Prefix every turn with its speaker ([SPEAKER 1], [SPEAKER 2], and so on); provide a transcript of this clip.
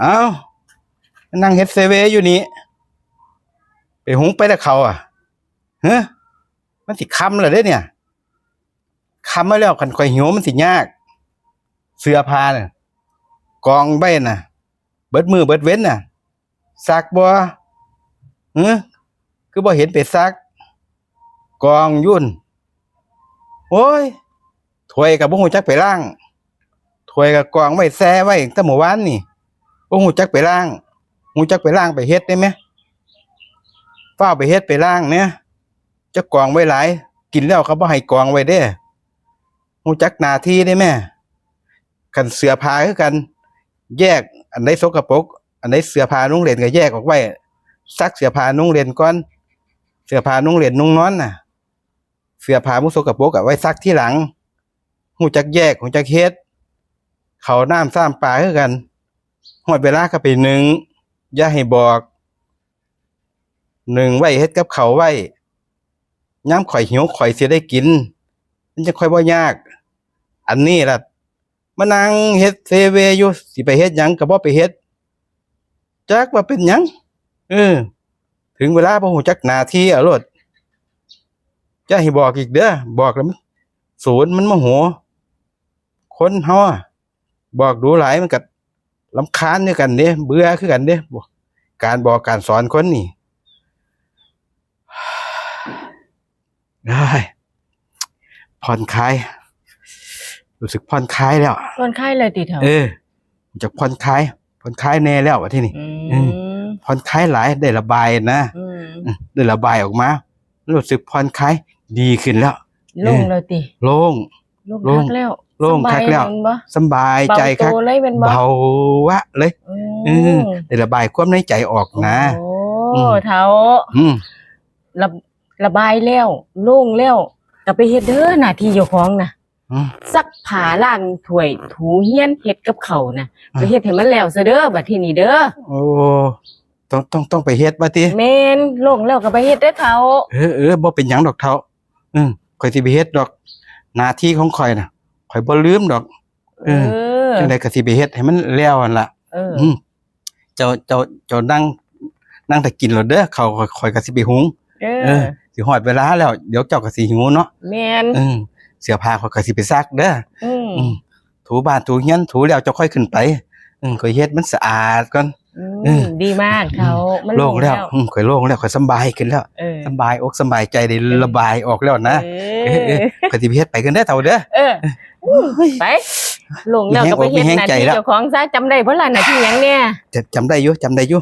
[SPEAKER 1] เอานั่งเฮ็ดเซเวอยู่นี่ไปหุงไปแต่เขาเฮ้มันสิคำเหรอเด้เนี่ยคำมาแล้วคันข่อยหิวมันสิยากเสื้อผ้าน่ะกองไว้น่ะเบิดมือเบิดเว้นน่ะซักบ่คือบ่เห็นไปซักกองยุ่นโอ้ยถ้วยก็บ่ฮู้จักไปล้างถ้วยก็กองไว้แช่ไว้ตั้งแต่เมื่อวานนี่บ่ฮู้จักไปล้างฮู้จักไปล้างไปเฮ็ดได้ไหมฟ้าวไปเฮ็ดไปล้างเนี่ยจะกองไว้หลายกินแล้วเขาบ่ให้กองไว้เด้ฮู้จักหน้าที่ได้แม่คันเสื้อผ้าคือกันแยกอันใดสกปรกอันใดเสื้อผ้านุ่งเล่นก็แยกออกไว้ซักเสื้อผ้านุ่งเล่นก่อนเสื้อผ้านุ่งเล่นนุ่งนอนน่ะเสื้อผ้ามุสกปรกเอาไว้ซักทีหลังฮู้จักแยกฮู้จักเฮ็ดข้าวน้ำซ้ำปลาคือกันฮอดเวลาก็ไปนึ่งอย่าให้บอกนึ่งไว้เฮ็ดกับข้าวไว้ยามข่อยหิวข่อยสิได้กินมันจะค่อยบ่ยากอันนี้ล่ะมานั่งเฮ็ดเซเวอยู่สิไปเฮ็ดหยังก็บ่ไปเฮ็ดจักว่าเป็นหยังถึงเวลาบ่ฮู้จักหน้าที่เอาโลดจะให้บอกอีกเด้อบอกแล้วมันศูนย์มันโมโหคนเฮาบอกดูหลายมันก็รำคาญคือกันเด้เบื่อคือกันเด้การบอกการสอนคนนี่ได้ผ่อนคลายรู้สึกผ่อนคลายแล้ว
[SPEAKER 2] ผ่อนคลายเลยติเถอะ
[SPEAKER 1] จะผ่อนคลายแน่แล้วว่าที่นี่ผ่อนคลายหลายได้ระบายนะได้ระบายออกมารู้สึกผ่อนคลายดีขึ้นแล้ว
[SPEAKER 2] โล่งเลยติ
[SPEAKER 1] โล่ง
[SPEAKER 2] คักแล้ว
[SPEAKER 1] โล่งคักแล้วสบายใจคักเบาวะเลยได้ระบายความในใจออกนะ
[SPEAKER 2] โอ้เท้าระบายแล้วโล่งแล้วก็ไปเฮ็ดเด้อหน้าที่เจ้าของน่ะซักผ้าล้างถ้วยถูเฮียนเฮ็ดกับข้าวน่ะไปเฮ็ดให้มันแล้วซะเด้อบัดทีนี้เด้อ
[SPEAKER 1] โอ้ต้องไปเฮ็ดบัดติ
[SPEAKER 2] แม่นโล่งแล้วก็ไปเฮ็ดเด้อเฒ่า
[SPEAKER 1] บ่เป็นหยังดอกเฒ่าข่อยสิไปเฮ็ดดอกหน้าที่ของข่อยน่ะข่อยบ่ลืมดอกจังได๋ก็สิไปเฮ็ดให้มันแล้วนั่นล่ะเจ้านั่งถ้ากินแล้วเด้อข้าวข่อยก็สิไปหุงสิฮอดเวลาแล้วเดี๋ยวเจ้าก็สิหิวเนาะ
[SPEAKER 2] แม่น
[SPEAKER 1] เสื้อผ้าข่อยก็สิไปซักเด้อถูบ้านถูเรือนถูแล้วเจ้าค่อยขึ้นไปข่อยเฮ็ดมันสะอาดก่อน
[SPEAKER 2] ดีมากเขามัน
[SPEAKER 1] โล่งแล้วข่อยโล่งแล้วข่อยสบายขึ้นแล้วสบายอกสบายใจได้ระบายออกแล้วนะข่อยสิไปเฮ็ดไปกันเด้อเฒ่าเด้อ
[SPEAKER 2] ไปโล่งแล้วก็ไปเฮ็ดหน้าที่เจ้าของซะจำได้บ่ล่ะหน้าที่หยังเนี่ย
[SPEAKER 1] จำได้อยู่